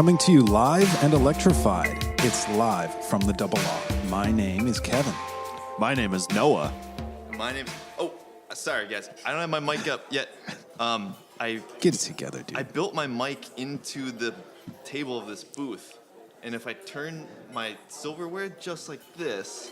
coming to you live and electrified. It's live from the Double R. My name is Kevin. My name is Noah. My name's... Oh, sorry, guys. I don't have my mic up yet. Get it together, dude. I built my mic into the table of this booth. And if I turn my silverware just like this...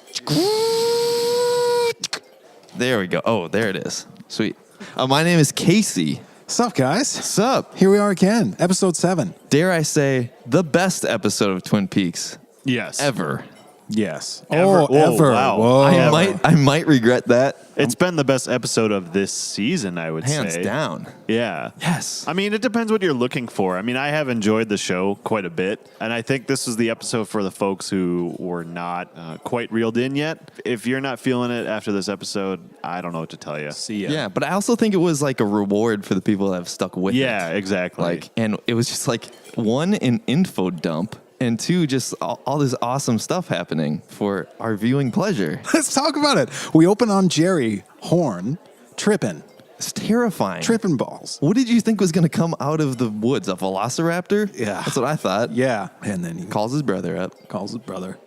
There we go. Oh, there it is. Sweet. My name is Casey. What's up, guys? What's up? Here we are again, episode 7. Dare I say, the best episode of Twin Peaks Yes. ever. Yes. Ever. Oh, Whoa, ever. wow. Whoa. I might regret that. It's been the best episode of this season, I would Hands say. down. Yeah. Yes. I mean, it depends what you're looking for. I mean, I have enjoyed the show quite a bit, and I think this was the episode for the folks who were not quite reeled in yet. If you're not feeling it after this episode, I don't know what to tell you. See ya. Yeah, but I also think it was like a reward for the people that have stuck with it. Yeah, exactly. Like, and it was just like, one, an info dump, and two, just all this awesome stuff happening for our viewing pleasure. Let's talk about it. We open on Jerry Horn tripping It's terrifying. balls. What did you think was going to come out of the woods? A velociraptor? Yeah. That's what I thought. Yeah. And then he Calls his brother up. calls his brother.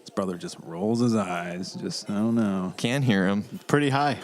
His brother just rolls his eyes. Just, I don't know. Can't hear him. pretty high.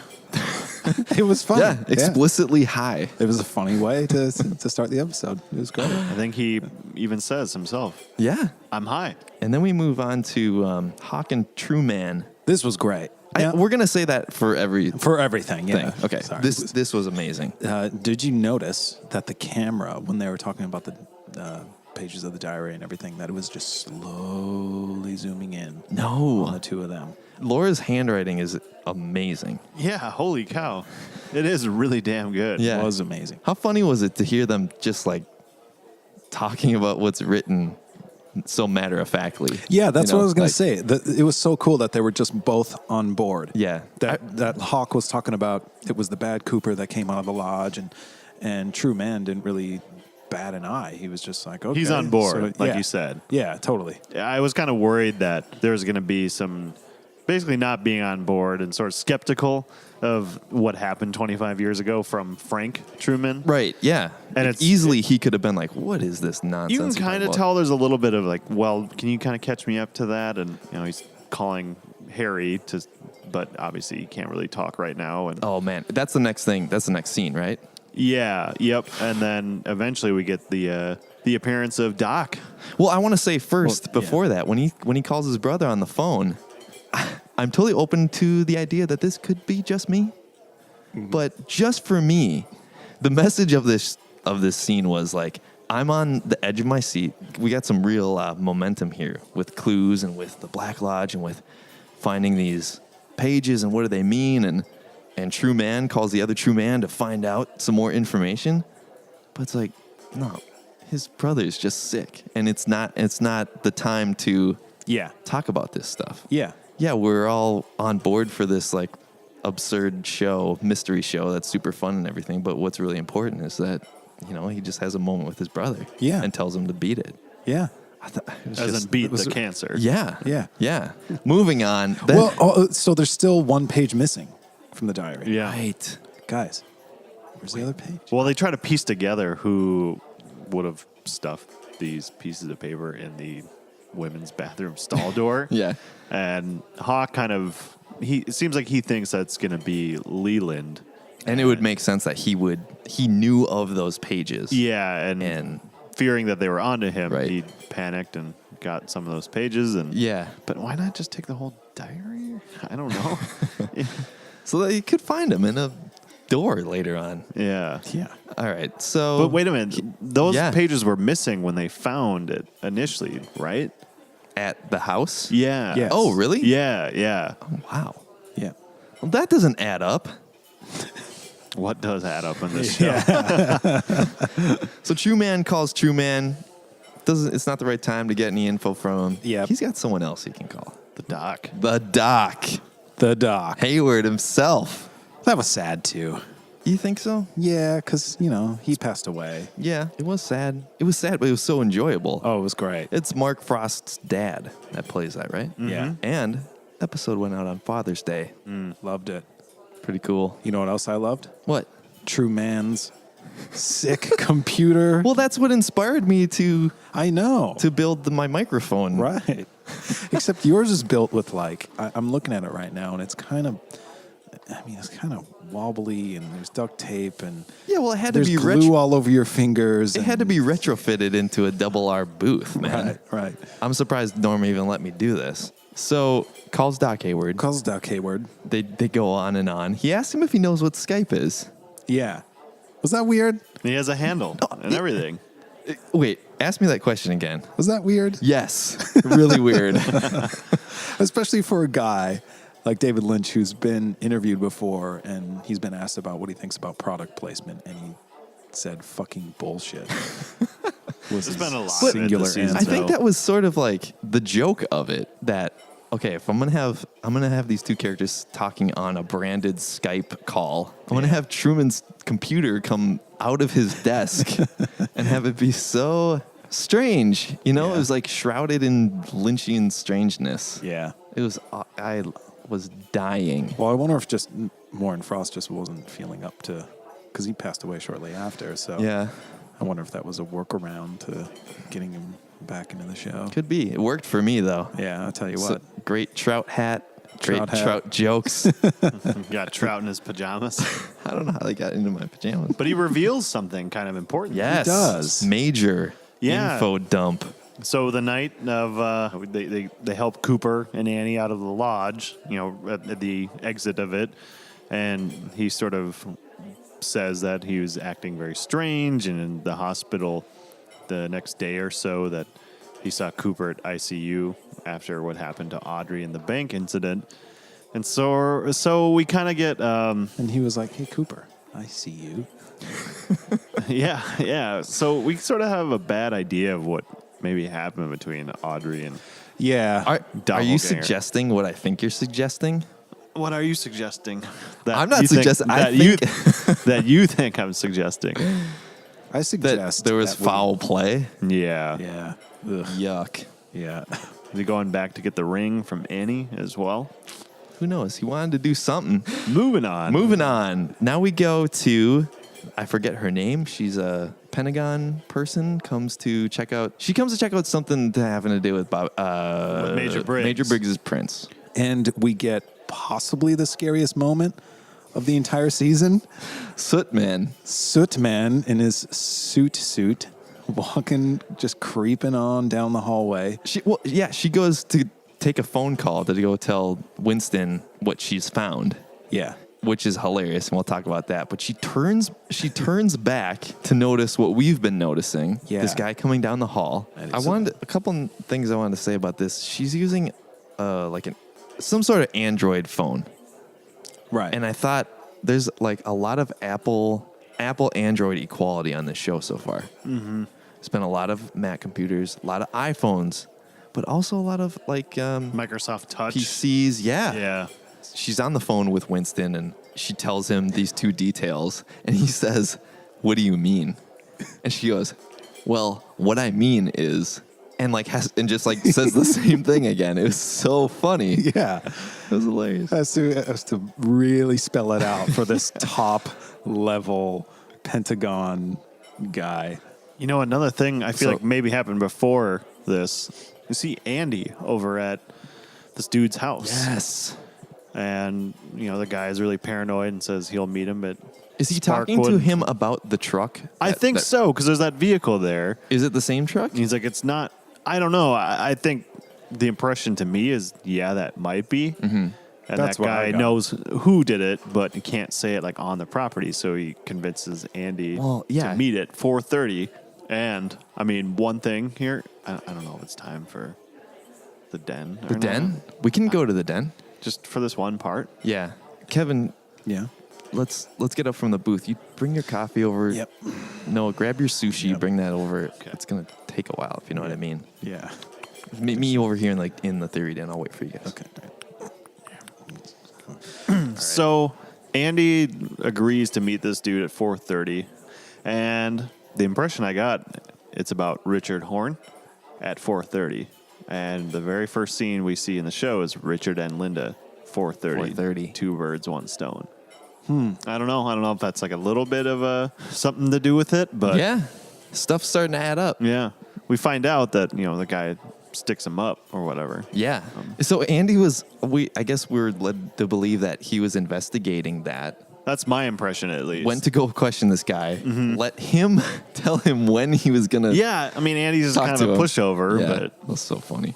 It was fun. Yeah, explicitly high. It was a funny way to start the episode. It was great. I think he even says himself, Yeah. I'm high. And then we move on to Hawk and True Man. This was great. Yeah. We're going to say that for every For everything, yeah. thing. Okay. Sorry. This was amazing. Did you notice that the camera, when they were talking about the pages of the diary and everything, that it was just slowly zooming in on No. the two of them? Laura's handwriting is amazing. Yeah, holy cow. It is really damn good. Yeah. It was amazing. How funny was it to hear them just like talking about what's written so matter-of-factly? Yeah, that's You know, what I was going like- to say. It was so cool that they were just both on board. Yeah. That Hawk was talking about, it was the bad Cooper that came out of the lodge, and True Man didn't really bat an eye. He was just like, okay. He's on board, like yeah. you said. Yeah, totally. I was kind of worried that there was going to be some basically not being on board and sort of skeptical of what happened 25 years ago from Frank Truman. Right, yeah. And And it's- easily he could have been like, what is this nonsense? You can you're kind talking of about? tell there's a little bit of like, well, can you kind of catch me up to that? And, you know, he's calling Harry but obviously he can't really talk right now. And Oh, man. That's the next thing. That's the next scene, right? yeah, yep. And then eventually we get the appearance of Doc. Well, I want to say first, Well, before that, when he calls his brother on the phone, I'm totally open to the idea that this could be just me. But just for me, the message of this scene was like, I'm on the edge of my seat. We got some real momentum here with clues and with the Black Lodge and with finding these pages and what do they mean, and True Man calls the other True Man to find out some more information. But it's like, no, his brother's just sick, and it's not the time to Yeah. talk about this stuff. Yeah. Yeah, we're all on board for this like absurd show, mystery show that's super fun and everything. But what's really important is that, you know, he just has a moment with his brother. Yeah. And tells him to beat it. Yeah. As in beat it was- the cancer. Yeah. Yeah. Yeah. Moving on. Well, so there's still one page missing from the diary. Yeah. Right. Guys, where's the other page? Well, they try to piece together who would have stuffed these pieces of paper in the women's bathroom stall door. Yeah. And Hawk it seems like he thinks that's going to be Leland. And it would make sense that he knew of those pages. Yeah, And fearing that they were onto him, Right. he panicked and got some of those pages. And yeah. But why not just take the whole diary? I don't know. So that he could find him in a door later on. Yeah. Yeah. All right. So But wait a minute. Those yeah. pages were missing when they found it initially, right? at the house? Yeah. Yes. Oh, really? Yeah, yeah. Oh, wow. Yeah. Well, that doesn't add up. What does add up in this show? So True Man calls True Man. It's not the right time to get any info from him. Yep. He's got someone else he can call. The doc. The Doc. The Doc. Hayward himself. That was sad, too. You think so? Yeah, because, he passed away. Yeah, it was sad. It was sad, but it was so enjoyable. Oh, it was great. It's Mark Frost's dad that plays that, right? Yeah. And episode went out on Father's Day. Loved it. Pretty cool. You know what else I loved? What? True Man's sick computer. Well, that's what inspired me to I know. build my microphone. Right. Except yours is built with I'm looking at it right now, and it's kind of wobbly, and there's duct tape, and Yeah, well, it had to there's be glue all over your fingers. It had to be retrofitted into a double R booth, man. Right. I'm surprised Norm even let me do this. So calls Doc Hayward. Calls Doc Hayward. They go on and on. He asks him if he knows what Skype is. Yeah. Was that weird? He has a handle and everything. Wait, ask me that question again. Was that weird? Yes, really weird. Especially for a guy like David Lynch, who's been interviewed before, and he's been asked about what he thinks about product placement, and he said fucking bullshit. Was There's been a lot of it singular this season. I answer. think that was sort of like the joke of it. That okay, if I'm gonna have these two characters talking on a branded Skype call, I'm gonna have Truman's computer come out of his desk and have it be so strange. You know, Yeah. it was like shrouded in Lynchian strangeness. Yeah. It was. I was dying. Well, I wonder if just Warren Frost just wasn't feeling up to, because he passed away shortly after. So Yeah, I wonder if that was a workaround to getting him back into the show. could be. It worked for me though. Yeah, I'll tell you So, what. great trout hat. Great Trout hat. trout jokes. Got Trout in his pajamas. I don't know how they got into my pajamas. But he reveals something kind of important. Yes, does. Major Yeah. info dump. So the night of, they help Cooper and Annie out of the lodge, at the exit of it. And he sort of says that he was acting very strange, and in the hospital the next day or so that he saw Cooper at ICU after what happened to Audrey in the bank incident. And so we kind of get, And he was like, "Hey, Cooper, I see you." yeah. So we sort of have a bad idea of what maybe happened between Audrey and... Yeah. Are Doppelganger. you suggesting what I think you're suggesting? What are you suggesting? That I'm not you think- suggesting- I that you think- that you think I'm suggesting. I That suggest there was that we- foul play? Yeah. Yeah. Ugh. Yuck. Yeah. Is he going back to get the ring from Annie as well? Who knows? He wanted to do something. Moving on. Moving on. Now we go to, I forget her name. She's a Pentagon person. She comes to check out something having to do with With Major Briggs. Major Briggs' prince. And we get possibly the scariest moment of the entire season. Soot Man. Soot Man in his suit, walking, just creeping on down the hallway. She goes to take a phone call to go tell Winston what she's found, Yeah. which is hilarious, and we'll talk about that. But she turns back to notice what we've been noticing. Yeah. This guy coming down the hall. And I it's wanted a couple things I wanted to say about this. She's using some sort of Android phone. Right. And I thought there's like a lot of Apple Android equality on this show so far. Mm-hmm. It's been a lot of Mac computers, a lot of iPhones, but also a lot of like Microsoft Touch. PCs. Yeah. Yeah. She's on the phone with Winston and she tells him these two details and he says, "What do you mean?" And she goes, "Well, what I mean is," and just says the same thing again. It was so funny. yeah. It was hilarious. Has to really spell it out for this top level Pentagon guy. Another thing I feel So- like maybe happened before this. You see Andy over at this dude's house. Yes. And, the guy is really paranoid and says he'll meet him at Is he talking to him about the truck? I think so, because there's that vehicle there. Is it the same truck? And he's like, it's not, I don't know. I think the impression to me is, yeah, that might be. Mm-hmm. And That's that what I guy got. knows who did it, but he can't say it on the property. So he convinces Andy to meet at 4:30. And one thing here, I don't know if it's time for the den. The den? We can go to the den. Just for this one part. Yeah. Kevin, Yeah. let's get up from the booth. You bring your coffee over. Yep. No, grab your sushi, Yep. bring that over. It's going to take a while, if you know what I mean. Yeah. Meet me over here in the theory den. I'll wait for you guys. Okay. So Andy agrees to meet this dude at 4:30, and the impression I got, it's about Richard Horn at 4:30, and the very first scene we see in the show is Richard and Linda 4:30. 4:30. 2 birds, 1 stone. I don't know. I don't know if that's like a little bit of something to do with it, but Yeah. Stuff's starting to add up. yeah. We find out that, the guy sticks him up or whatever. Yeah. So Andy I guess we were led to believe that he was investigating that. That's my impression, at least. Went to go question this guy. Let him tell him when he was going to. Yeah, I mean, Andy's just Talk kind of to a him. pushover, Yeah, but that's so funny.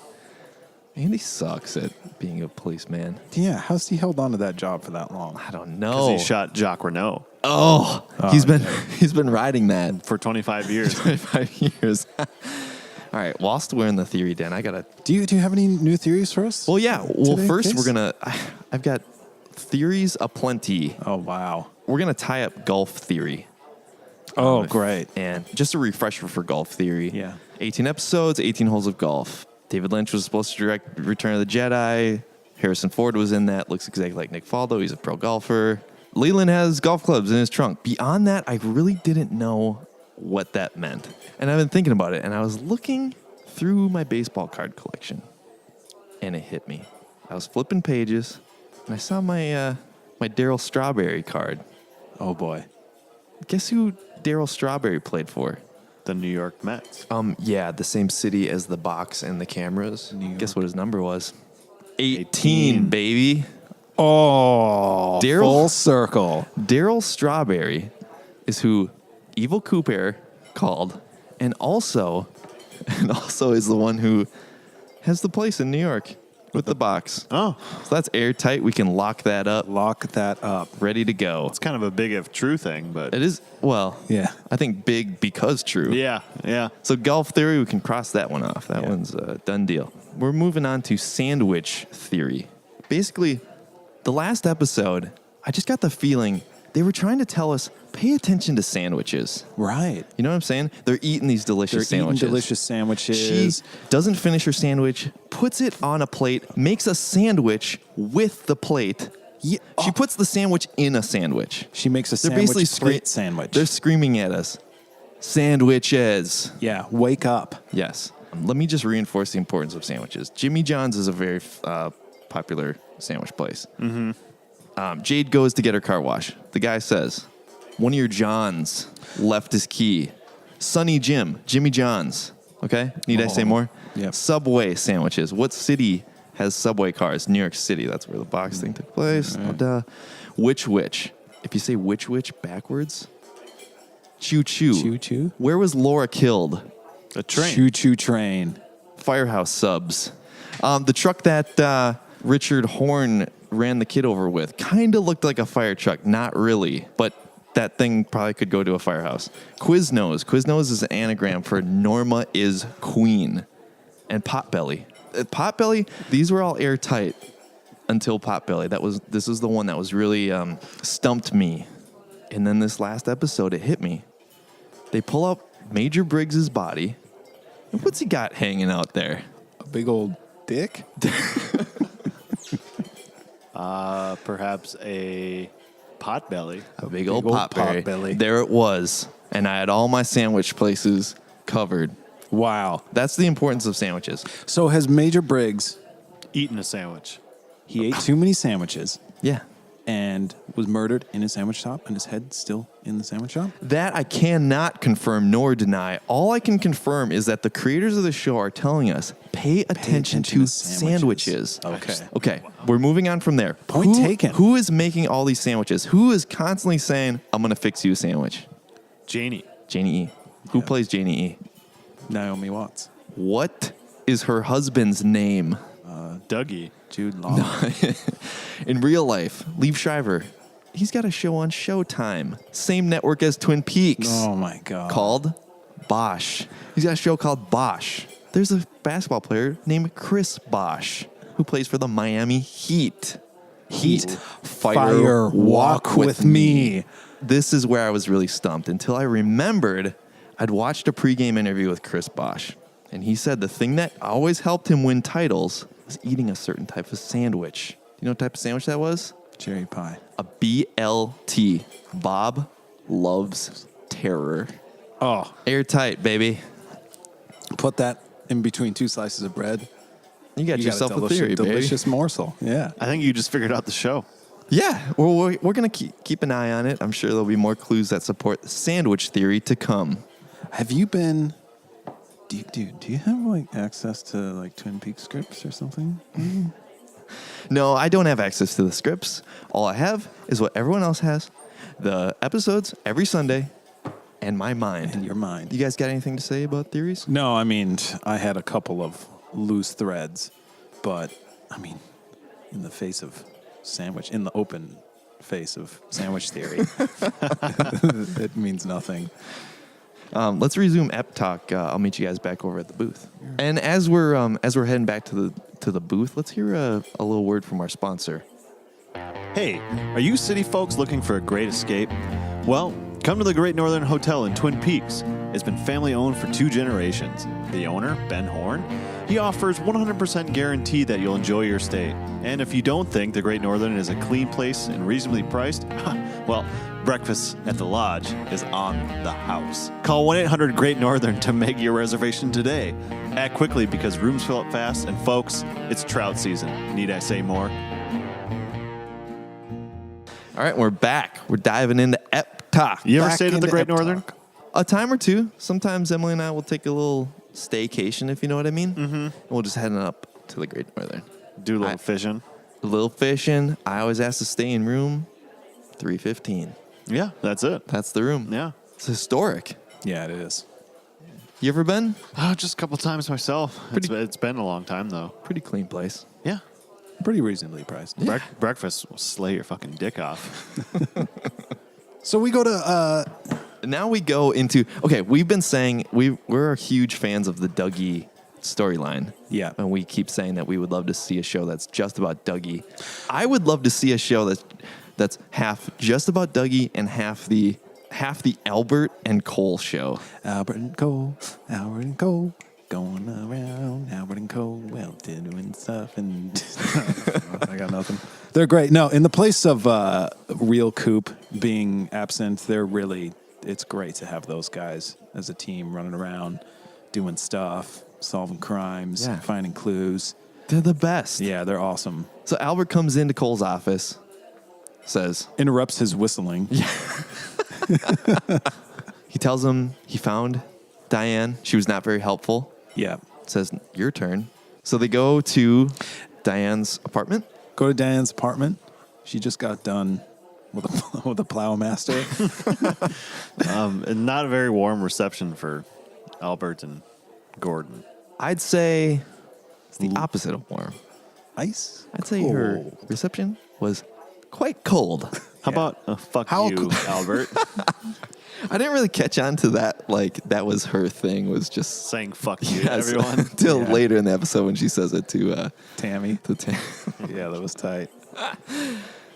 Andy sucks at being a policeman. Yeah, how's he held on to that job for that long? I don't 'cause know. he shot Jacques Renault He's been riding that for 25 years. 25 years. All right, whilst we're in the theory den, I gotta. Do you have any new theories for us? Well, yeah. Well, Today, first Case? we're gonna. I've got theories aplenty. Oh, wow. We're gonna tie up golf theory. Oh, great. And just a refresher for golf theory. Yeah. 18 episodes, 18 holes of golf. David Lynch was supposed to direct Return of the Jedi. Harrison Ford was in that. Looks exactly like Nick Faldo. He's a pro golfer. Leland has golf clubs in his trunk. Beyond that, I really didn't know what that meant. And I've been thinking about it, and I was looking through my baseball card collection, and it hit me. I was flipping pages, and I saw my Darryl Strawberry card. Oh, boy. Guess who Darryl Strawberry played for? The New York Mets. Yeah, the same city as the box and the cameras. New York. Guess what his number was? 18, baby. Oh, full circle. Darryl Strawberry is who Evil Cooper called, and also is the one who has the place in New York with the box. Oh, So that's airtight. We can lock that up, Lock that up. ready to go. it's kind of a big if true thing, but It is, well, Yeah. I think big because true. yeah. So golf theory, we can cross that one off. That Yeah. one's a done deal. We're moving on to sandwich theory. Basically, the last episode, I just got the feeling they were trying to tell us, pay attention to sandwiches. Right. You know what I'm saying? They're eating these delicious They're sandwiches. eating delicious sandwiches. She doesn't finish her sandwich, puts it on a plate, makes a sandwich with the plate. Yeah. She puts the sandwich in a sandwich. She makes a They're sandwich basically plate sandwich. They're screaming at us. Sandwiches. Yeah, wake up. Yes. Let me just reinforce the importance of sandwiches. Jimmy John's is a very popular sandwich place. Jade goes to get her car wash. The guy says, one of your Johns left his key. Sonny Jim, Jimmy John's. Okay? Need I say more? Yep. Subway sandwiches. What city has Subway cars? New York City. That's where the box thing took place. Right. Duh. Which? If you say which backwards, choo choo. Choo choo. Where was Laura killed? A train. Choo choo train. Firehouse subs. The truck that Richard Horn ran the kid over with kind of looked like a fire truck. Not really, but that thing probably could go to a firehouse. Quiznos. Quiznos is an anagram for Norma is Queen. And Potbelly. Potbelly, these were all airtight until Potbelly. This was the one that was really stumped me. And then this last episode, it hit me. They pull up Major Briggs's body. And what's he got hanging out there? A big old dick. Perhaps a potbelly. A big old old potberry. potbelly. There it was. And I had all my sandwich places covered. Wow. That's the importance of sandwiches. So has Major Briggs, Eating a sandwich. he ate too many sandwiches Yeah. and was murdered in his sandwich shop, and his head still in the sandwich shop? That I cannot confirm nor deny. All I can confirm is that the creators of the show are telling us, pay attention to sandwiches. Okay. Okay, we're moving on from there. Point taken. Who is making all these sandwiches? Who is constantly saying, I'm going to fix you a sandwich? Janie. Janie E. Who plays Janie E? Naomi Watts. What is her husband's name? Dougie. Jude Law. In real life, Liev Schreiber, he's got a show on Showtime. Same network as Twin Peaks. Oh, my God. Called Bosch. He's got a show called Bosch. There's a basketball player named Chris Bosch who plays for the Miami Heat. Fire, walk with me. This is where I was really stumped until I remembered I'd watched a pregame interview with Chris Bosch. And he said the thing that always helped him win titles was eating a certain type of sandwich. Do you know what type of sandwich that was? Cherry pie. A BLT. Bob loves terror. Oh, Airtight, baby. put that in between two slices of bread. You got You got yourself a delicious, theory, baby. delicious morsel. Yeah. I think you just figured out the show. Yeah, well, we're going to keep an eye on it. I'm sure there'll be more clues that support the sandwich theory to come. Have you been? Do you have like access to like Twin Peaks scripts or something? No, I don't have access to the scripts. All I have is what everyone else has. The episodes every Sunday and my mind. In your mind. You guys got anything to say about theories? No, I mean, I had a couple of loose threads, but I mean, in the open face of sandwich theory, it means nothing. Let's resume Ep Talk. I'll meet you guys back over at the booth. And as we're heading back to the booth, let's hear a little word from our sponsor. Hey, are you city folks looking for a great escape? Well, come to the Great Northern Hotel in Twin Peaks. It's been family owned for 2 generations. The owner, Ben Horn, he offers 100% guarantee that you'll enjoy your stay. And if you don't think the Great Northern is a clean place and reasonably priced, well, breakfast at the lodge is on the house. Call 1-800-GREAT-NORTHERN to make your reservation today. Act quickly because rooms fill up fast, and folks, it's trout season. Need I say more? All right, we're back. We're diving into Ep Talk. You ever Back stayed at the into Great Ep Northern? Talk. A time or two. Sometimes Emily and I will take a little staycation, if you know what I mean. Mm-hmm. And we'll just head up to the Great Northern. Do a little fishing. A little fishing. I always ask to stay in room 315. Yeah, that's it. That's the room. Yeah. It's historic. Yeah, it is. You ever been? Oh, just a couple times myself. It's been a long time, though. Pretty clean place. Yeah. Pretty reasonably priced. Yeah. Breakfast will slay your fucking dick off. So we go to Now we go into, okay, we've been saying we're huge fans of the Dougie storyline. Yeah. And we keep saying that we would love to see a show that's just about Dougie. I would love to see a show that's half just about Dougie and half the Albert and Cole show. Albert and Cole, going around. Albert and Cole, well, doing stuff, and I got nothing. They're great. No, in the place of real Coop being absent, it's great to have those guys as a team running around, doing stuff, solving crimes, Yeah. finding clues. They're the best. Yeah, they're awesome. So Albert comes into Cole's office, says, Interrupts his whistling. he tells him he found Diane. She was not very helpful. Yeah. Says, your turn. So they go to Diane's apartment. Go to Diane's apartment. She just got done with a plowmaster. And not a very warm reception for Albert and Gordon. I'd say it's the opposite of warm. Ice. I'd say her reception was quite cold. How about fuck How you, Albert? I didn't really catch on to that. Like, that was her thing, was just Saying fuck you to yes, everyone. until Yeah. later in the episode when she says it to Tammy. Tam. Yeah, that was tight.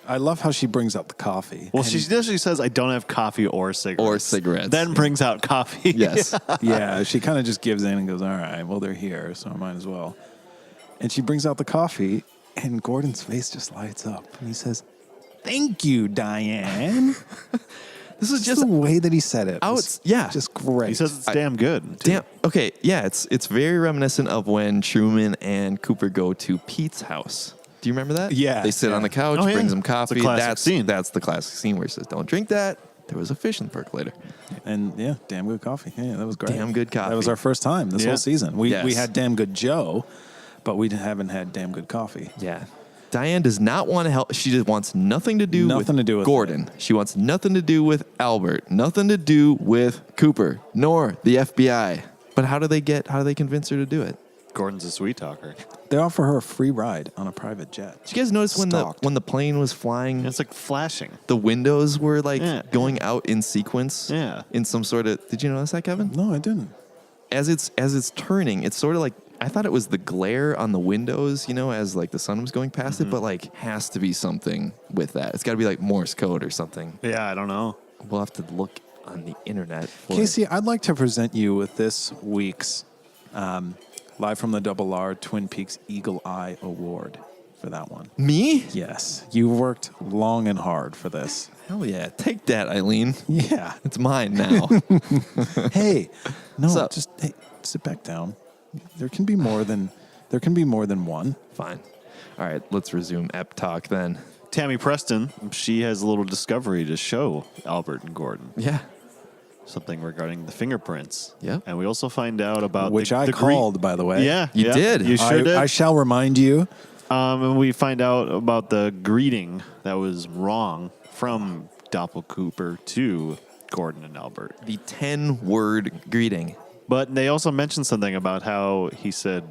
I love how she brings out the coffee. Well, And- she initially says, I don't have coffee or cigarettes. Or cigarettes. Then brings out coffee. Yes. yeah, she kind of just gives in and goes, all right, well, they're here, so I might as well. And she brings out the coffee, and Gordon's face just lights up. And he says, thank you, Diane. This is Just the way that he said it. was yeah. Just great. He says it's damn good. too. Damn. Okay. Yeah. It's very reminiscent of when Truman and Cooper go to Pete's house. Do you remember that? Yeah, They sit yeah. on the couch, Oh, yeah. brings them It's a coffee. classic scene. That's the classic scene where he says, "Don't drink that." There was a fish in the percolator. And yeah, damn good coffee. Yeah, that was great. Damn good coffee. That was our first time this Yeah. whole season. We Yes. had damn good Joe, but we haven't had damn good coffee. Yeah. Diane does not want to help. She just wants nothing to do Nothing to do with Gordon. She wants nothing to do with Albert. Nothing to do with Cooper, nor the FBI. But how do they convince her to do it? Gordon's a sweet talker. They offer her a free ride on a private jet. Did you guys notice Stalked. when the plane was flying, It's like flashing. the windows were like Yeah. going out in sequence? Yeah. In some sort of. Did you notice that, Kevin? No, I didn't. As it's turning, it's sort of like, I thought it was the glare on the windows, as like the sun was going past it, but like has to be something with that. It's got to be like Morse code or something. Yeah, I don't know. We'll have to look on the internet for Casey, I'd like to present you with this week's Live from the Double R Twin Peaks Eagle Eye Award for that one. Me? Yes, you worked long and hard for this. Hell yeah. Take that, Eileen. Yeah. It's mine now. Hey, no, What's up? just sit back down. There can be more than one. Fine. All right, let's resume Ep Talk then. Tammy Preston, she has a little discovery to show Albert and Gordon. Yeah. Something regarding the fingerprints. Yep. And we also find out about Which the I called, by the way. Yeah. You yeah, did. You sure did. I shall remind you. And we find out about the greeting that was wrong from Doppelcooper to Gordon and Albert. The 10-word greeting. But they also mentioned something about how he said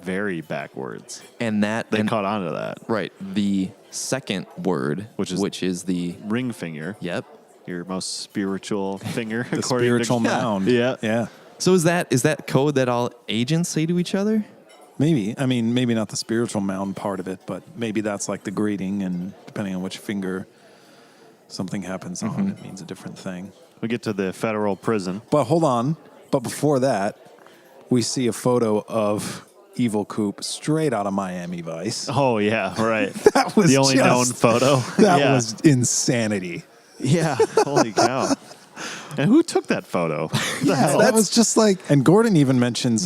very backwards. And that They caught on to that. right, the second word, Which is the ring finger. yep. Your most spiritual finger. The according spiritual to, mound. Yeah. Yeah. So is that code that all agents say to each other? Maybe. I mean, maybe not the spiritual mound part of it, but maybe that's like the greeting, and depending on which finger something happens on, it means a different thing. We get to the federal prison. But hold on. But before that, we see a photo of Evil Coop straight out of Miami Vice. Oh, yeah, right. That was the only known just- photo. That Yeah. was insanity. Yeah. Holy cow. And who took that photo? Yeah, that was just like. And Gordon even mentions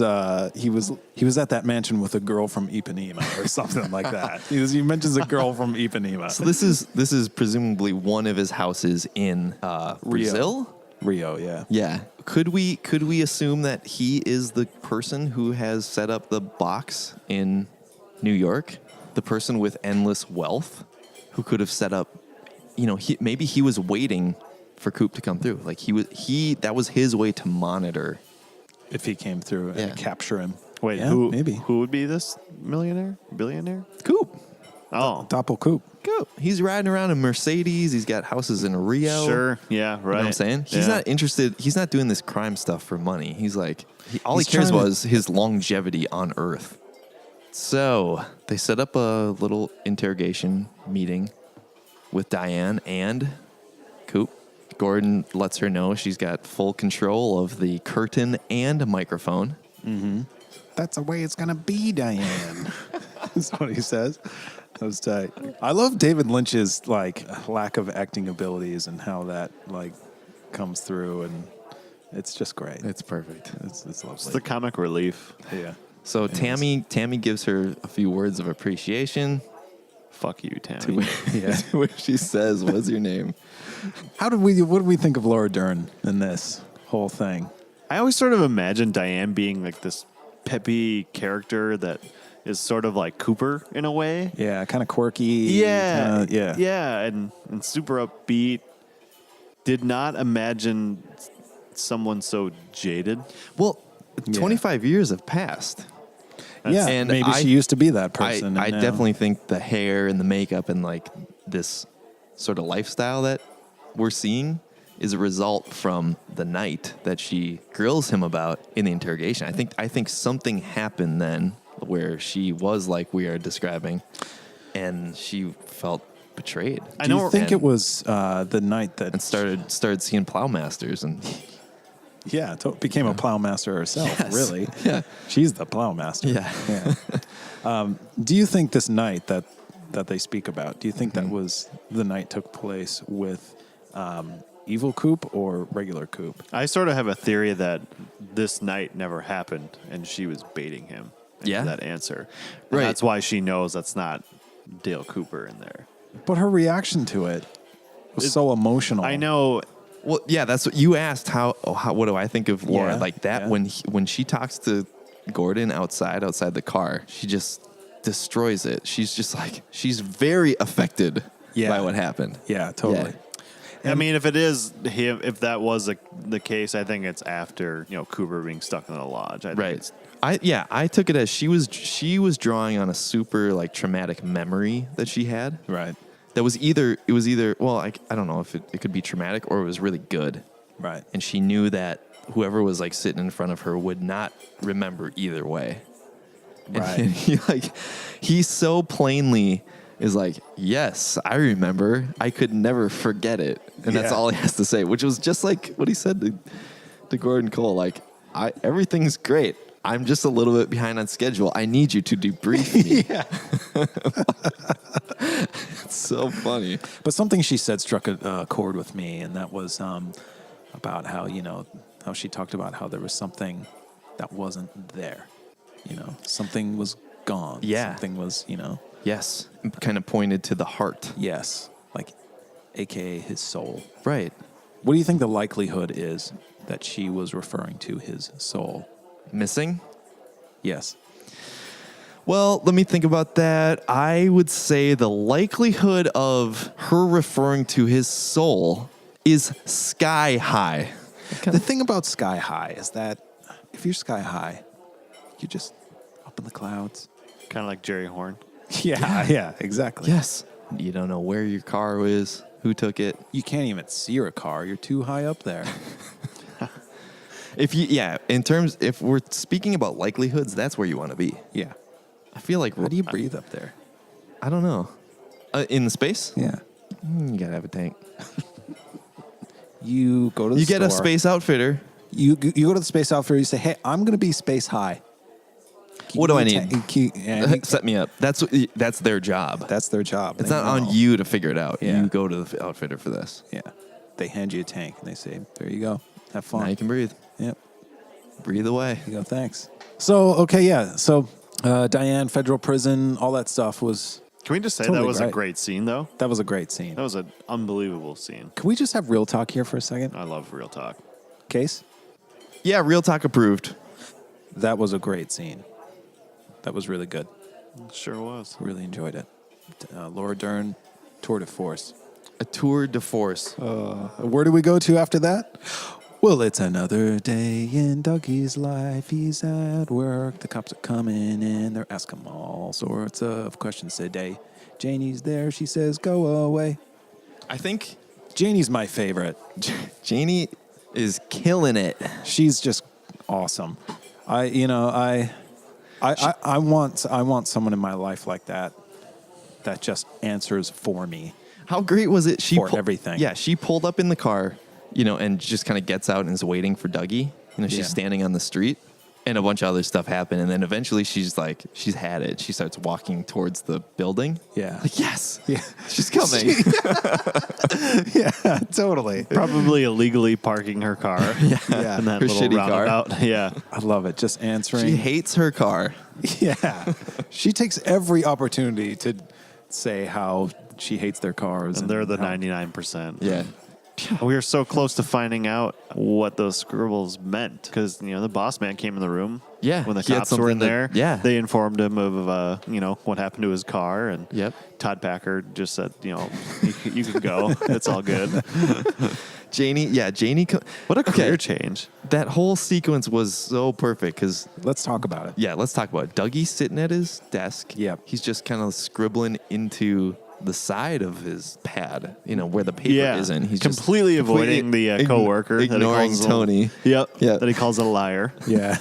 he was at that mansion with a girl from Ipanema or something like that. He mentions a girl from Ipanema. So this is presumably one of his houses in Brazil. Rio, yeah. Yeah. Could we assume that he is the person who has set up the box in New York? The person with endless wealth who could have set up, maybe he was waiting for Coop to come through. Like that was his way to monitor. If he came through and Yeah. capture him. Wait, Yeah, who maybe. who would be this millionaire? Billionaire? Coop. Oh. Doppel Coop. Coop. He's riding around in Mercedes. He's got houses in Rio. Sure. Yeah, right. You know what I'm saying? He's Yeah. not interested. He's not doing this crime stuff for money. He's like, all He's he cares trying to- was his longevity on Earth. So they set up a little interrogation meeting with Diane and Coop. Gordon lets her know she's got full control of the curtain and microphone. That's the way it's going to be, Diane. That's what he says. That was tight. I love David Lynch's lack of acting abilities and how that comes through, and it's just great. It's perfect. It's It's lovely. the comic relief. Yeah. So Tammy gives her a few words of appreciation. Fuck you, To Tammy. where she says, "What's your name?" What do we think of Laura Dern in this whole thing? I always sort of imagine Diane being like this peppy character that is sort of like Cooper in a way. Yeah, kind of quirky. Yeah. yeah. And super upbeat. Did not imagine someone so jaded. Well, Yeah. 25 years have passed. Yeah, And maybe she used to be that person. I and now- definitely think the hair and the makeup and this sort of lifestyle that we're seeing is a result from the night that she grills him about in the interrogation. I think something happened then where she was like we are describing, and she felt betrayed. I Do know- you think and- it was the night that and started seeing plowmasters and became a plowmaster herself? Yes. Really? Yeah. She's the plowmaster. Yeah. Do you think this night that they speak about? Do you think Mm-hmm. that was the night took place with Evil Coop or regular Coop? I sort of have a theory that this night never happened and she was baiting him into Yeah. that answer. And Right. that's why she knows that's not Dale Cooper in there. But her reaction to it was so emotional. I know. Well, yeah, that's what you asked. How what do I think of Laura? Yeah, Like that yeah. when she talks to Gordon outside the car, she just destroys it. She's just like she's very affected Yeah. by what happened. Yeah, totally. Yeah. I mean, if it is him, if that was the case, I think it's after Cooper being stuck in the lodge. I think Right. it's- I took it as she was drawing on a super traumatic memory that she had. Right. That was either well, I don't know if it could be traumatic or it was really good. Right. And she knew that whoever was sitting in front of her would not remember either way. And Right. he so plainly is like, yes, I remember. I could never forget it. And that's Yeah. all he has to say, which was just like what he said to Gordon Cole. Everything's great. I'm just a little bit behind on schedule. I need you to debrief me. Yeah. It's so funny. But something she said struck a chord with me, and that was about how how she talked about how there was something that wasn't there. Something was gone. Yeah. Something was Yes. Kind of pointed to the heart. Yes. Like, AKA his soul. Right. What do you think the likelihood is that she was referring to his soul? Missing? Yes. Well, let me think about that. I would say the likelihood of her referring to his soul is sky high. The thing about sky high is that if you're sky high, you're just up in the clouds. Kind of like Jerry Horn. Yeah, exactly. Yes. You don't know where your car is, who took it. You can't even see your car. You're too high up there. If we're speaking about likelihoods, that's where you want to be. Yeah. I feel like, How do you breathe up there? I don't know. In the space? Yeah. You gotta have a tank. You go to the You store. get a space outfitter. You go to the space outfitter. You say, "Hey, I'm going to be space high. What do I need? That's Set me up. That's their job. their job. It's They not know. on you to figure it out. Yeah. You go to the outfitter for this. Yeah. They hand you a tank and they say, "There you go. Have fun." Now you can breathe. Yep. Breathe away. You go. Thanks. So okay, yeah. So Diane, federal prison, all that stuff was. Can we just say Totally that was right. a great scene, though? That was a great scene. That was an unbelievable scene. Can we just have real talk here for a second? I love real talk. Case? Yeah, real talk approved. That was a great scene. That was really good. It sure was. Really enjoyed it. Laura Dern, tour de force. A tour de force. Where do we go to after that? Well, it's another day in Dougie's life. He's at work. The cops are coming in. They're asking him all sorts of questions today. Janie's there. She says, "Go away." I think Janie's my favorite. Janie is killing it. She's just awesome. I want someone in my life like that just answers for me. How great was it? For everything. Yeah, she pulled up in the car, and just kind of gets out and is waiting for Dougie. She's Yeah. standing on the street, and a bunch of other stuff happened. And then eventually she's had it. She starts walking towards the building. Yeah. Like, yes. Yeah. She's coming. Yeah, totally. Probably illegally parking her car. Yeah. In that Her little shitty car. roundabout. Yeah. I love it. Just answering. She hates her car. Yeah. She takes every opportunity to say how she hates their cars. And they're the how- 99%. Yeah. We were so close to finding out what those scribbles meant because, the boss man came in the room. Yeah, When the he had cops were in something there. yeah. They informed him of, what happened to his car. And Yep. Todd Packer just said, you can go. It's all good. Janie. What a career change. That whole sequence was so perfect because, Let's talk about it. let's talk about it. Dougie's sitting at his desk. Yep. He's just kind of scribbling into the side of his pad, where the paper isn't. He's just completely avoiding the coworker. ignoring that he calls Tony. Yep. Yeah. That he calls a liar. Yeah.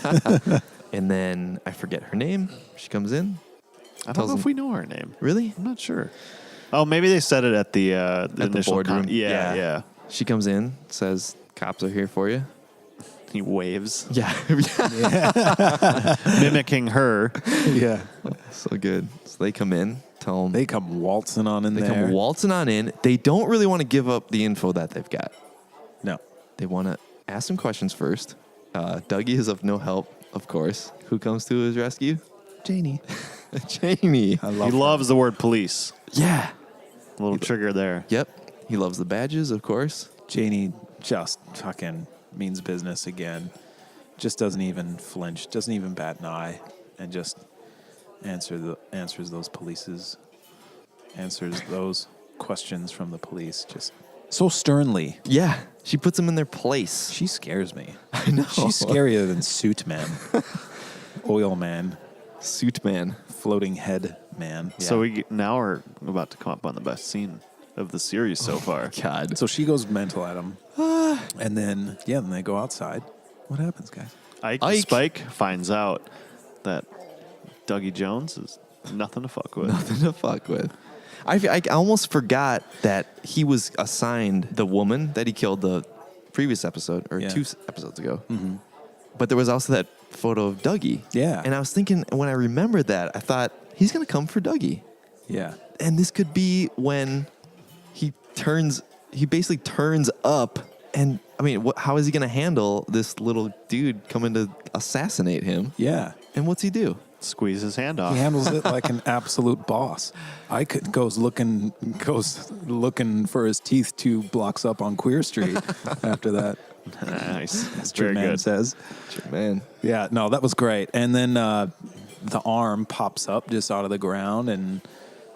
And then I forget her name. She comes in. I don't Tells know him- if we know her name. Really? I'm not sure. Oh, maybe they said it at the the initial boardroom. Yeah. She comes in, says, "Cops are here for you." He waves, Yeah. mimicking her. Yeah. So good. So they come in, tell them They come waltzing on in they there. come waltzing on in. They don't really want to give up the info that they've got. No. They want to ask some questions first. Dougie is of no help, of course. Who comes to his rescue? Janie. Jamie. I He love her. loves the word police. Yeah. A little trigger there. Yep. He loves the badges, of course. Janie just fucking means business again. Just doesn't even flinch, doesn't even bat an eye, and just answers those questions from the police just so sternly. Yeah. She puts them in their place. She scares me. I know. She's scarier than Suit Man, Oil Man, Suit man. Floating Head Man. So now we're about to come up on the best scene of the series so far. God. So she goes mental at him, and then they go outside. What happens, guys? Ike Spike finds out that Dougie Jones is nothing to fuck with. Nothing to fuck with. I almost forgot that he was assigned the woman that he killed the previous episode, or Yeah. 2 episodes ago. Mm-hmm. But there was also that photo of Dougie. Yeah. And I was thinking, when I remembered that, I thought, he's going to come for Dougie. Yeah. And this could be when he basically turns up. And, I mean, how is he going to handle this little dude coming to assassinate him? Yeah. And what's he do? Squeeze his hand off. He handles it like an absolute boss. Ike goes looking for his teeth 2 blocks up on Queer Street after that. Nice. As Very Jermaine good. says. Man. Yeah, no, that was great. And then the arm pops up just out of the ground and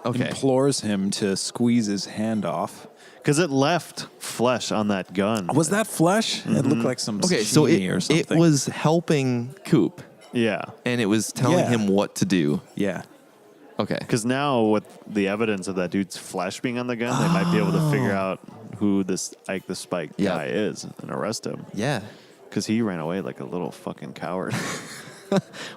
implores him to squeeze his hand off. Because it left flesh on that gun. Was that flesh? It looked like some Okay, so zucchini or something. it was helping Coop, Yeah. and it was telling him what to do. Yeah. Okay. Because now with the evidence of that dude's flesh being on the gun, they might be able to figure out who this Ike the Spike guy is and arrest him. Yeah. Because he ran away like a little fucking coward.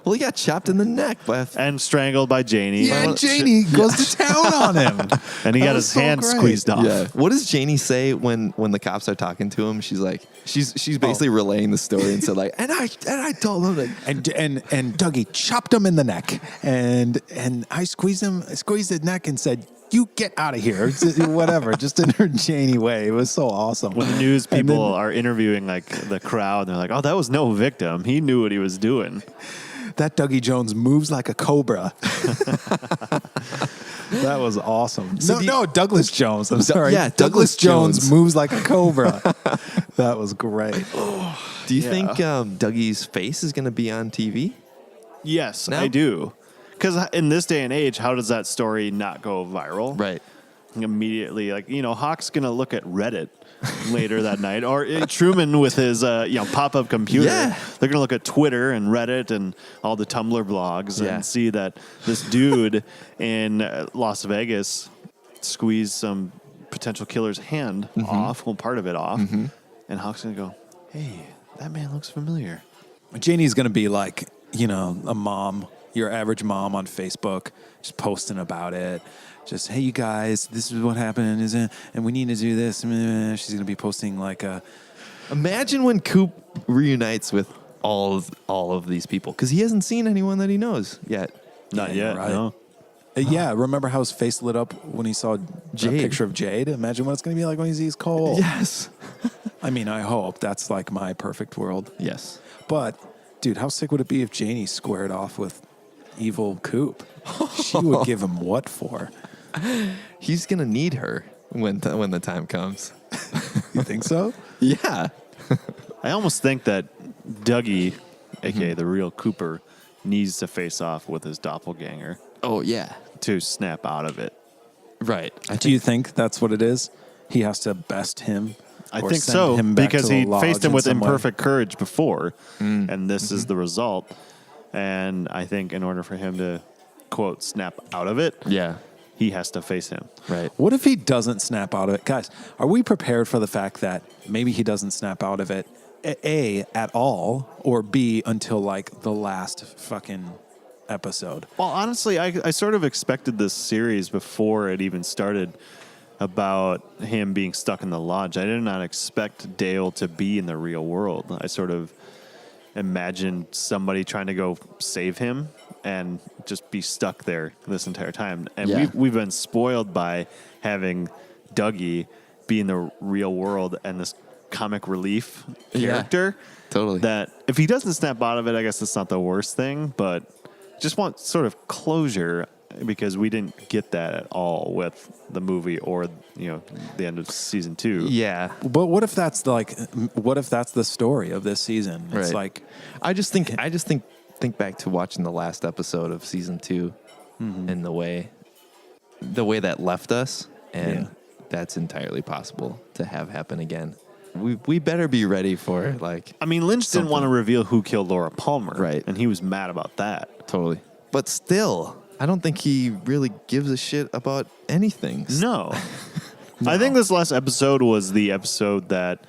Well, he got chopped in the neck by And strangled by Janie. Yeah, and Janie goes to town on him. And he That got was his so hand great. squeezed off. Yeah. What does Janie say when the cops are talking to him? She's like, she's basically relaying the story and said like, and I told him like, And Dougie chopped him in the neck, and I squeezed his neck and said, "You get out of here," whatever, just in her Janie way. It was so awesome. When the news And people then are interviewing like the crowd, they're like, "Oh, that was no victim. He knew what he was doing." that Dougie Jones moves like a cobra. That was awesome. No, Douglas Jones. I'm sorry. yeah, Douglas Douglas Jones. moves like a cobra. That was great. do you think Dougie's face is going to be on TV? Yes, No? I do. Because in this day and age, how does that story not go viral? Right. Immediately, like, Hawk's going to look at Reddit later that night, or Truman with his pop-up computer. Yeah. They're going to look at Twitter and Reddit and all the Tumblr blogs Yeah. and see that this dude in Las Vegas squeezed some potential killer's hand off, well, part of it off, and Hawk's going to go, "Hey, that man looks familiar." Janie's going to be like, a mom, your average mom on Facebook, just posting about it. Just, "Hey, you guys, this is what happened, and we need to do this." She's going to be posting like a... Imagine when Coop reunites with all of these people because he hasn't seen anyone that he knows yet. Not Yeah, yet, right. no. Yeah, remember how his face lit up when he saw Jade. a picture of Jade? Imagine what it's going to be like when he sees Cole. Yes. I mean, I hope that's like my perfect world. Yes. But, dude, how sick would it be if Janie squared off with evil Coop? She would give him what for? He's gonna need her when the time comes. You think so? Yeah. I almost think that Dougie, aka the real Cooper, needs to face off with his doppelganger Oh yeah. to snap out of it. Right. Do you think that's what it is? He has to best him? I or think send so, him back because to the he lodge faced him in with some way? imperfect courage before, and this is the result. And I think in order for him to, quote, snap out of it, Yeah. he has to face him. Right. What if he doesn't snap out of it? Guys, are we prepared for the fact that maybe he doesn't snap out of it, A, at all, or B, until like the last fucking episode? Well, honestly, I sort of expected this series before it even started about him being stuck in the lodge. I did not expect Dale to be in the real world. I sort of imagined somebody trying to go save him and just be stuck there this entire time. And Yeah. we've been spoiled by having Dougie be in the real world and this comic relief Yeah. character. Totally. That if he doesn't snap out of it, I guess it's not the worst thing, but just want sort of closure because we didn't get that at all with the movie or the end of season 2. Yeah. But what if that's the story of this season? It's Right. like, I just think back to watching the last episode of season 2 and the way that left us, and Yeah. that's entirely possible to have happen again. We better be ready for like I mean, Lynch didn't want to reveal who killed Laura Palmer. Right. And he was mad about that. totally. But still, I don't think he really gives a shit about anything. No. I think this last episode was the episode that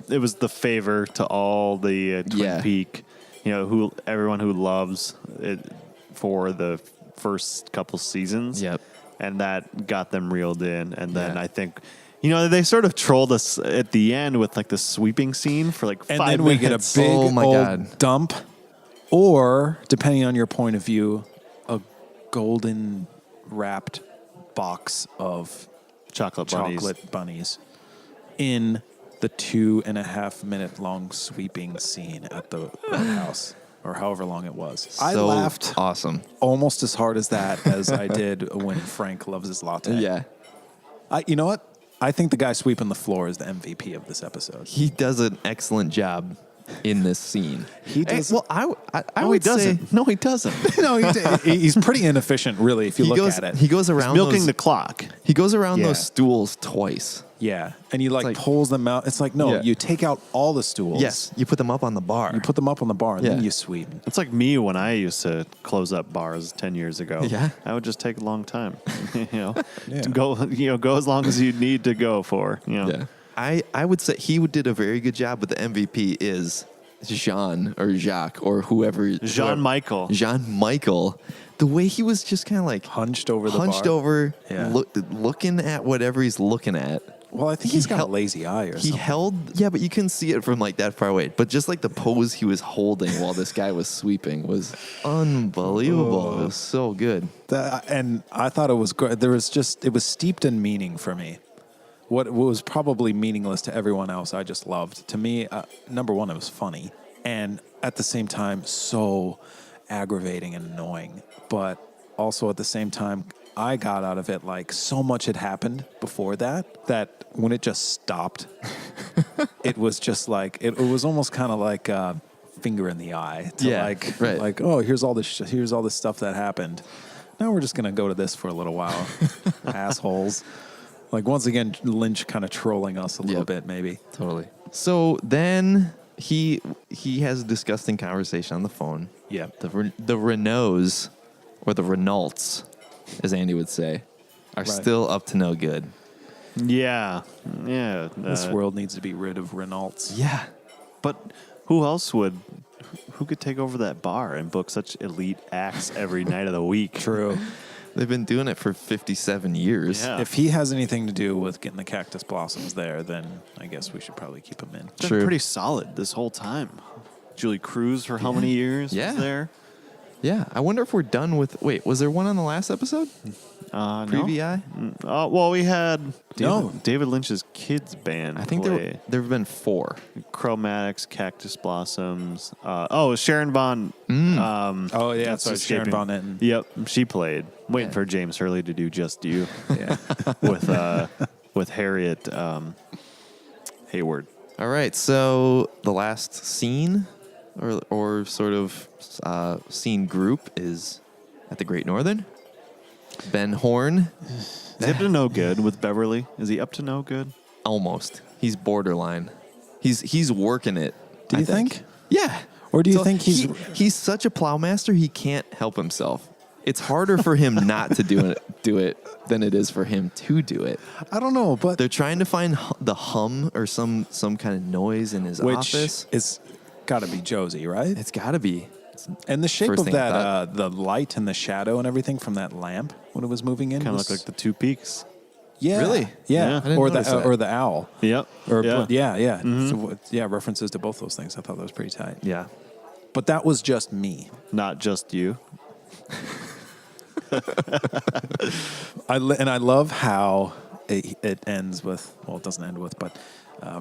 it was the favor to all the Twin Yeah. Peak, everyone who loves it for the first couple seasons. Yep. And that got them reeled in. And then Yeah. I think, they sort of trolled us at the end with like the sweeping scene for like 5 and then we get a minutes. big Oh my old God. dump, or depending on your point of view, a golden wrapped box of chocolate bunnies. chocolate bunnies in the 2.5 minute long sweeping scene at the house. or however long it was. I So laughed awesome. almost as hard as that as I did when Frank loves his latte. Yeah. You know what? I think the guy sweeping the floor is the MVP of this episode. He does an excellent job in this scene. He does. Well, I No, he would say doesn't. No, he doesn't. No, he's pretty inefficient, really, if you he look goes at it. he goes around Milking those, the clock. he goes around Yeah. those stools twice. Yeah, and he like- pulls them out. It's like, no, Yeah. you take out all the stools. Yes, you put them up on the bar. You put them up on the bar, and Yeah. then you sweep. It's like me when I used to close up bars 10 years ago. Yeah. I would just take a long time. Yeah. To go as long as you need to go for. Yeah. I would say he did a very good job, but the MVP is Jean or Jacques or whoever. Jean-Michel. Jean-Michel. The way he was just kind of like Hunched over the hunched bar. over, Yeah. looking at whatever he's looking at. Well, I think He he's got held- a lazy eye or He something. held, yeah, but you couldn't see it from like that far away. But just like the pose he was holding while this guy was sweeping was unbelievable. It was so good. And I thought it was good. It was steeped in meaning for me. What was probably meaningless to everyone else, I just loved. To me, number one, it was funny. And at the same time, so aggravating and annoying. But also at the same time, I got out of it like so much had happened before that when it just stopped, it was just like, it was almost kind of like a finger in the eye. To Yeah, right. like, oh, here's all this stuff that happened. Now we're just going to go to this for a little while. Assholes. Like, once again, Lynch kind of trolling us a little Yep. bit, maybe. Totally. So then he has a disgusting conversation on the phone. Yeah. The Renaults, or the Renaults, as Andy would say, are Right. still up to no good. Yeah. Yeah. This world needs to be rid of Renaults. Yeah. But who could take over that bar and book such elite acts every night of the week? True. They've been doing it for 57 years. Yeah. If he has anything to do with getting the cactus blossoms there, then I guess we should probably keep him in. Been True. pretty solid this whole time. Julie Cruz for how many years Yeah. was there? Yeah. I wonder if we're done with. Wait, was there one on the last episode? No. Pre-VI? Well, we had No. David Lynch's kids band. I think play. there have been 4. Chromatics, Cactus Blossoms. Sharon Von. Oh, yeah, that's so Sharon escaping. Von Etten. Yep, she played. Waiting Yeah. for James Hurley to do Just You Yeah. with Harriet Hayward. All right. So the last scene or sort of scene group is at the Great Northern. Ben Horn, Is he up to no good with Beverly? Is he up to no good? almost. He's borderline. He's working it. Do I you think? Yeah. Or do you think he's such a plowmaster he can't help himself. It's harder for him not to do it than it is for him to do it. I don't know, but They're trying to find the hum or some kind of noise in his which office. is got to be Josie, right? It's got to be. And the shape First of thing I that, the light and the shadow and everything from that lamp when it was moving in, Kind of was- look like the Two Peaks. yeah, Really? yeah, Yeah. I didn't or notice the that. or the owl, Yep. or yeah. yeah. So, yeah, references to both those things. I thought that was pretty tight. Yeah. But that was just me. Not just you. I love how it ends with. Well, it doesn't end with, but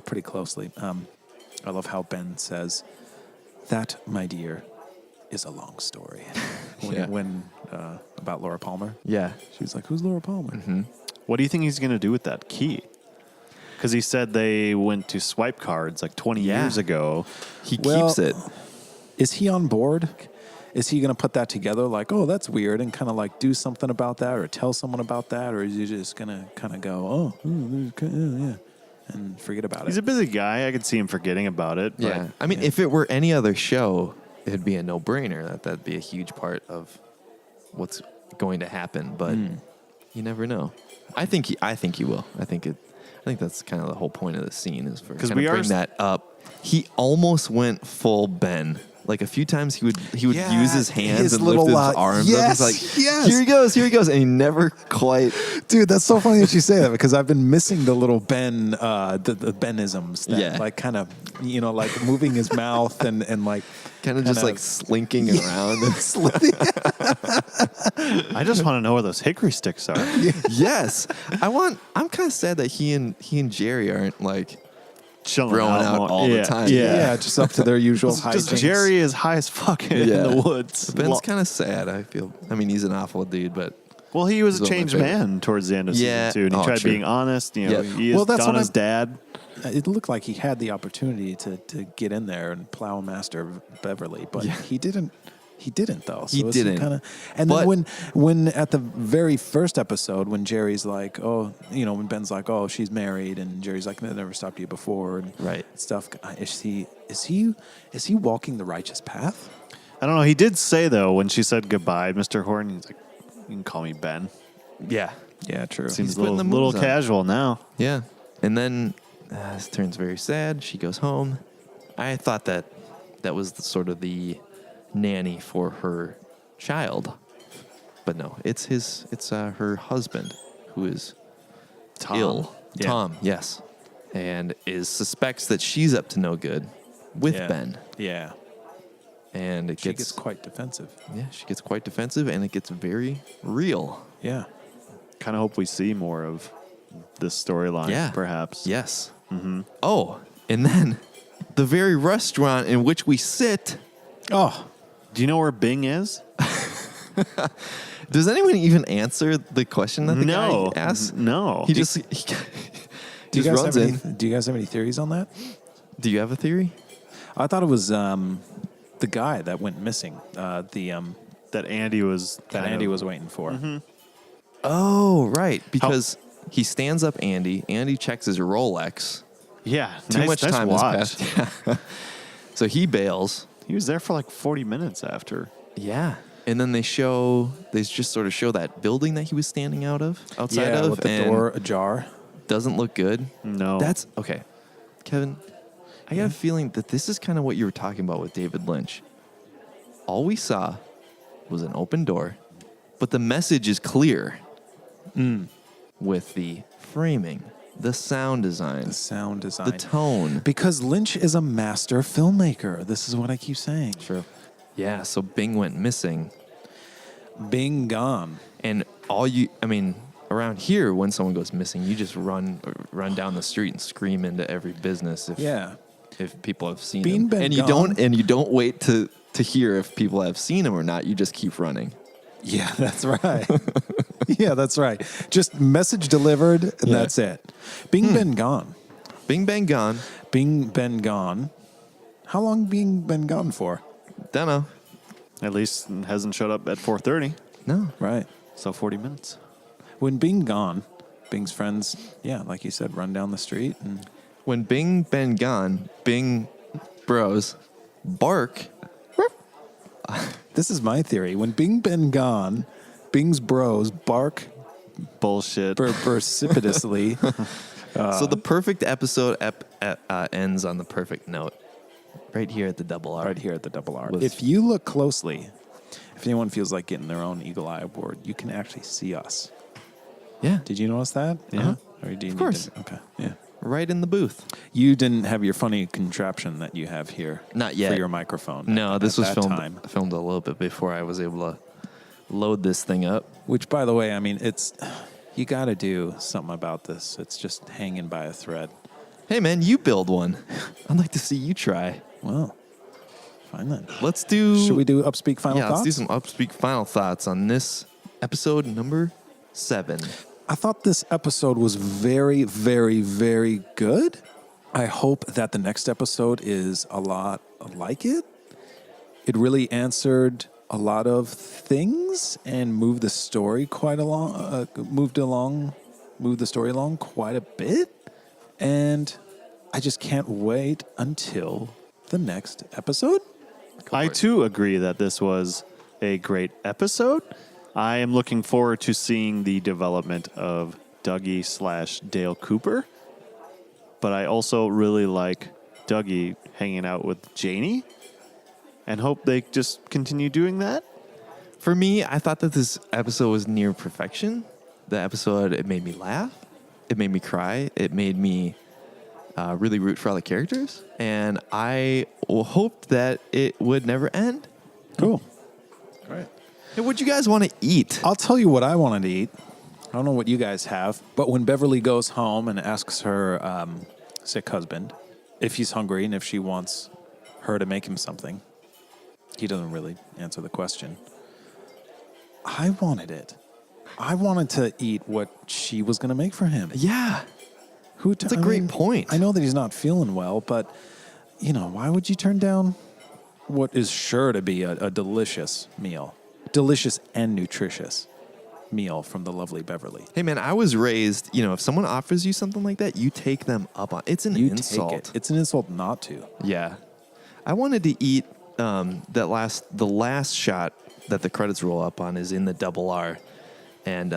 pretty closely. I love how Ben says, "That, my dear, is a long story." when about Laura Palmer, Yeah. she's like, "Who's Laura Palmer?" What do you think he's going to do with that key? Because he said they went to swipe cards like 20 Yeah. years ago. He Well, keeps it. Is he on board? Is he going to put that together like, oh, that's weird, and kind of like do something about that or tell someone about that? Or is he just going to kind of go, yeah, and forget about He's it? a busy guy. I could see him forgetting about it. But Yeah. I mean, if it were any other show, it'd be a no-brainer. That'd be a huge part of what's going to happen. But you never know. I think he will. I think that's kind of the whole point of the scene is for 'Cause kind of we are bring that up. He almost went full Ben. Like a few times he would Yeah, use his hands his and lift little, his arms. arms Yes, up. He's like, yes. here he goes. And he never quite. Dude, that's so funny that you say that because I've been missing the little Ben, the Benisms. That, Yeah. like kind of, like moving his mouth and like. Kind of just like slinking around. I just want to know where those hickory sticks are. Yes. I'm kind of sad that he and Jerry aren't like chilling throwing out more. all the Yeah, time. Yeah, just up to their usual Just hijinks. Jerry is high as fuck in Yeah. the woods. Ben's kind of sad, I feel. I mean, he's an awful dude, but Well, he was He's a one of my changed favorite. man towards the end of Yeah. season 2, and he Oh, tried true. being honest. You know, Yeah. he is Well, that's what Donna's dad. It looked like he had the opportunity to get in there and plow Master Beverly, but he didn't. He didn't though. So He it's didn't. Kinda, and But- then when at the very first episode, when Jerry's like, oh, you know, when Ben's like, oh, she's married, and Jerry's like, I never stopped you before, and Right. stuff. Is he walking the righteous path? I don't know. He did say though when she said goodbye, Mr. Horton, he's like, "You can call me Ben." yeah. Yeah, true. Seems a putting little, the little moves on. casual now. Yeah. And then this turns very sad. She goes home. I thought that was sort of the nanny for her child. But no, it's her husband who is Tom. ill. Yeah. Tom, yes. And suspects that she's up to no good with Yeah. Ben. Yeah, And it she gets gets quite defensive. she gets quite defensive and it gets very real. Yeah, Kind of hope we see more of this storyline. Yeah. Perhaps. Yes. Mm-hmm. Oh, and then the very restaurant in which we sit. Oh, Do you know where Bing is? Does anyone even answer the question that the No. guy asks? No. He just do you just guys runs have in. any? Do you guys have any theories on that? Do you have a theory? I thought it was the guy that went missing. that Andy was. That kind Andy of- was waiting for. Oh, right. Because he stands up Andy. Andy checks his Rolex. Yeah. Too much nice time watch. has passed. So he bails. He was there for like 40 minutes after. Yeah. And then they just sort of show that building that he was standing outside Yeah, of. with the and door ajar. doesn't look good. No. That's okay. Kevin, I got a feeling that this is kind of what you were talking about with David Lynch. All we saw was an open door, but the message is clear with the framing, the sound design, The sound design. the tone. Because Lynch is a master filmmaker. This is what I keep saying. True. Yeah, so Bing went missing. Bing gone. And around here, when someone goes missing, you just run down the street and scream into every business if people have seen Being him. been And you gone. don't wait to hear if people have seen him or not. You just keep running. Yeah, that's right. Yeah, that's right. Just message delivered, and Yeah. that's it. Bing been gone. Bing bang gone. Bing been gone. How long Bing been gone for? Don't know. At least hasn't showed up at 4:30. No. Right. So 40 minutes. When Bing gone, Bing's friends, yeah, like you said, run down the street and When Bing been gone, Bing bros bark. this is my theory. When Bing been gone, Bing's bros bark Bullshit. precipitously. So the perfect episode ends on the perfect note. Right here at the double R. Right here at the Double R. Was- If you look closely, if anyone feels like getting their own Eagle Eye Award, you can actually see us. Yeah. Did you notice that? Yeah. Or do you Of need course. to- okay. Yeah. Right in the booth. You didn't have your funny contraption that you have here. Not yet. For your microphone. No, at this was that filmed filmed a little bit before I was able to load this thing up. Which, by the way, I mean, you got to do something about this. It's just hanging by a thread. Hey man, you build one. I'd like to see you try. Well, fine then. Let's do. Should we do Upspeak Final Yeah, Thoughts? let's do some upspeak final thoughts on this episode number 7. I thought this episode was very, very, very good. I hope that the next episode is a lot like it. It really answered a lot of things and moved the story moved the story along quite a bit. And I just can't wait until the next episode. I too agree that this was a great episode. I am looking forward to seeing the development of Dougie / Dale Cooper. But I also really like Dougie hanging out with Janie and hope they just continue doing that. For me, I thought that this episode was near perfection. The episode, it made me laugh. It made me cry. It made me really root for all the characters. And I hoped that it would never end. Cool. Great. Hey, what'd you guys want to eat? I'll tell you what I wanted to eat. I don't know what you guys have, but when Beverly goes home and asks her sick husband if he's hungry and if she wants her to make him something. He doesn't really answer the question. I wanted it. I wanted to eat what she was going to make for him. Yeah. That's a I great mean, point. I know that he's not feeling well, but, why would you turn down what is sure to be a delicious meal? Delicious and nutritious meal from the lovely Beverly. Hey, man, I was raised, if someone offers you something like that, you take them up on it. It's an You insult. take it. It's an insult not to. Yeah. I wanted to eat the last shot that the credits roll up on is in the double R. And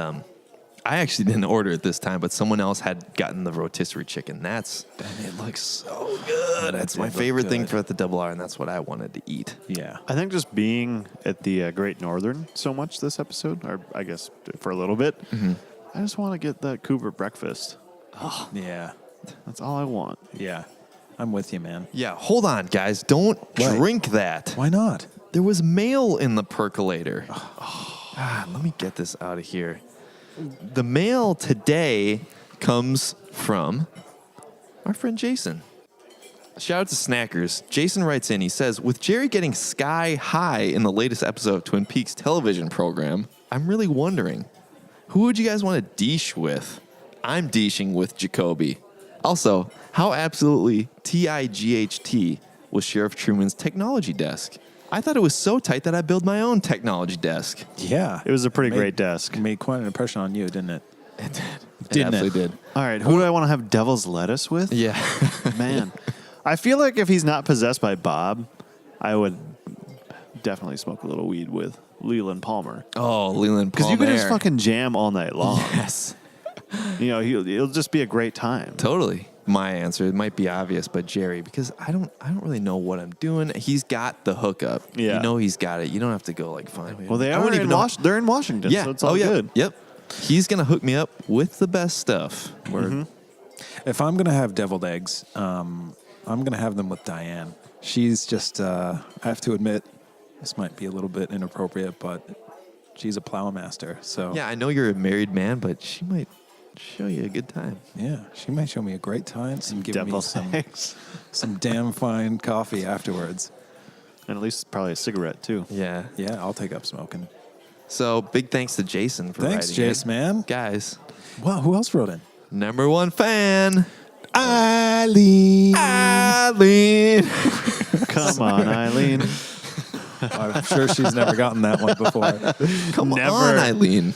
I actually didn't order it this time, but someone else had gotten the rotisserie chicken. And it looks so good. That's my favorite thing for the double R, and that's what I wanted to eat. Yeah. I think just being at the Great Northern so much this episode, or I guess for a little bit, I just want to get that Cooper breakfast. Yeah. That's all I want. Yeah. I'm with you, man. Yeah, hold on, guys. Don't drink that. Why not? There was mail in the percolator. Let me get this out of here. The mail today comes from our friend Jason. Shout out to Snackers. Jason writes in, he says, with Jerry getting sky high in the latest episode of Twin Peaks television program, I'm really wondering, who would you guys want to deesh with? I'm deeshing with Jacoby. Also, how absolutely TIGHT was Sheriff Truman's technology desk? I thought it was so tight that I built my own technology desk. Yeah. It was a pretty great desk. Made quite an impression on you, didn't it? It did. Didn't it? Absolutely did. All right, who do I want to have devil's lettuce with? Yeah. Man, I feel like if he's not possessed by Bob, I would definitely smoke a little weed with Leland Palmer. Oh, Leland Palmer. Because you could just fucking jam all night long. Yes. It'll just be a great time. Totally. My answer, it might be obvious, but Jerry, because I don't really know what I'm doing. He's got the hookup. Yeah. You know he's got it. You don't have to go find. Well, I wouldn't even know. They're in Washington, Yeah. so it's all good. Yep. He's gonna hook me up with the best stuff. Word. If I'm going to have deviled eggs, I'm going to have them with Diane. She's just, I have to admit, this might be a little bit inappropriate, but she's a plowmaster. So Yeah, I know you're a married man, but she might show you a good time. yeah, she might show me a great time and give me Devil's eggs. some damn fine coffee afterwards. And at least probably a cigarette, too. Yeah. Yeah, I'll take up smoking. So big thanks to Jason for Thanks, writing Jace, in. man. Guys, Wow, who else wrote in? number one fan, Eileen. Eileen. Come on, Eileen. I'm sure she's never gotten that one before. Come Never. on, Eileen.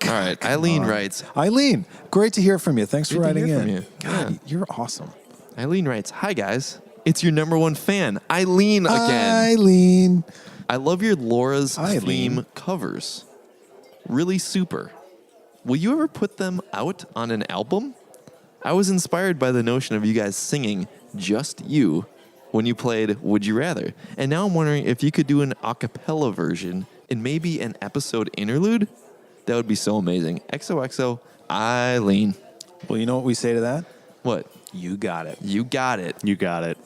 All right, Eileen writes. Eileen, great to hear from you. Thanks for Good to writing hear in. from you. God, Yeah. you're awesome. Eileen writes, "Hi guys, it's your number one fan, Eileen again. Eileen. I love your Laura's Eileen. theme covers. Really super. Will you ever put them out on an album? I was inspired by the notion of you guys singing Just You when you played Would You Rather. And now I'm wondering if you could do an a cappella version and maybe an episode interlude? That would be so amazing. XOXO, Eileen." Well, you know what we say to that? What? You got it. You got it. You got it.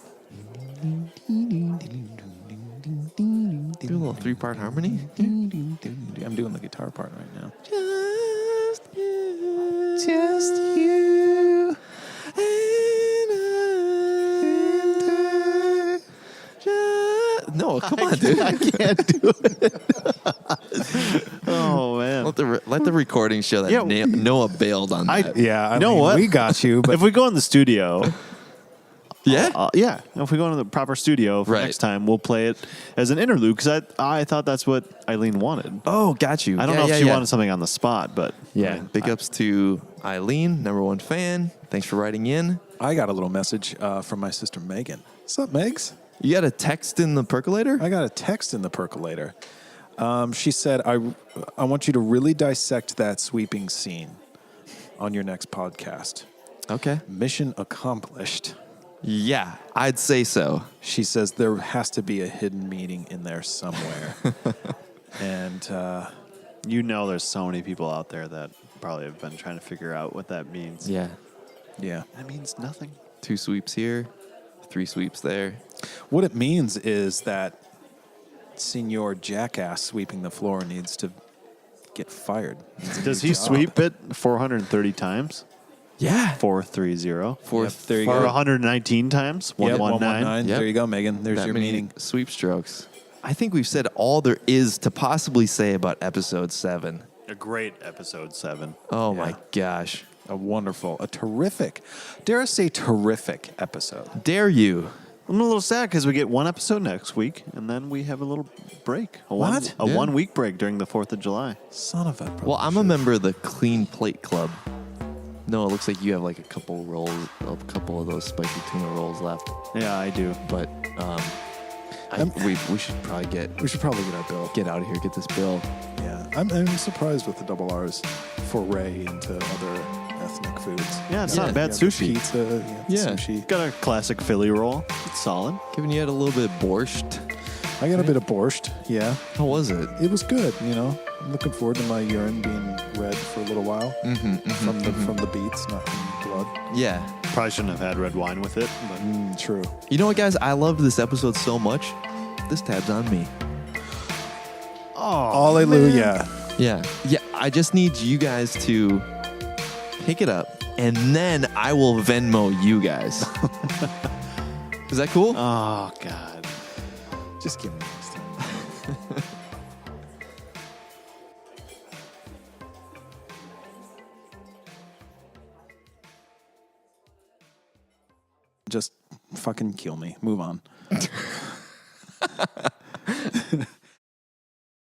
Do a little three-part harmony. I'm doing the guitar part right now. Just you. Just you. No, come on, dude. I can't do it. Oh, man. Let the recording show that Yeah. Noah bailed on that. Yeah, I You know mean, what? we got you, but If we go in the studio, Yeah? yeah, if we go into the proper studio for Right. next time, we'll play it as an interlude because I thought that's what Eileen wanted. Oh, got you. I don't know if she wanted something on the spot, but Yeah. I mean, Big ups to Eileen, number one fan. Thanks for writing in. I got a little message from my sister Megan. What's up, Megs? You got a text in the percolator? I got a text in the percolator. She said, I want you to really dissect that sweeping scene on your next podcast. Okay. Mission accomplished. Yeah, I'd say so. She says there has to be a hidden meaning in there somewhere. And you know there's so many people out there that probably have been trying to figure out what that means. Yeah. yeah, That means nothing. 2 sweeps here, 3 sweeps there. what it means is that Senor Jackass sweeping the floor needs to get fired. Needs a Does new he job. sweep it 430 times? Yeah. 430. There you Or go. 119 times. Yep, 119. Yep. There you go, Megan. There's That your many meaning. sweep strokes. I think we've said all there is to possibly say about episode 7. A great episode 7. Oh Yeah. my gosh. A terrific, dare I say terrific episode. Dare you? I'm a little sad because we get one episode next week, and then we have a little break. What? A Yeah. 1 week break during the 4th of July. Son of a. Well, I'm a member of the Clean Plate Club. No, it looks like you have like a couple of those spicy tuna rolls left. Yeah, I do. But we should probably We should probably get our bill. get out of here, get this bill. Yeah, I'm surprised with the double R's foray into other ethnic foods. Yeah, it's Yeah. not bad the sushi. Pizza, Yeah. sushi. Got a classic Philly roll. It's solid. Given you had a little bit of borscht, I got a bit of borscht. Yeah, how was it? it was good. I'm looking forward to my urine being red for a little while from the beets, not from blood. Yeah. Probably shouldn't have had red wine with it, but True. You know what, guys? I loved this episode so much. This tab's on me. Hallelujah. Yeah. Yeah. I just need you guys to pick it up, and then I will Venmo you guys. Is that cool? oh god. Just give me next time. Just fucking kill me. Move on.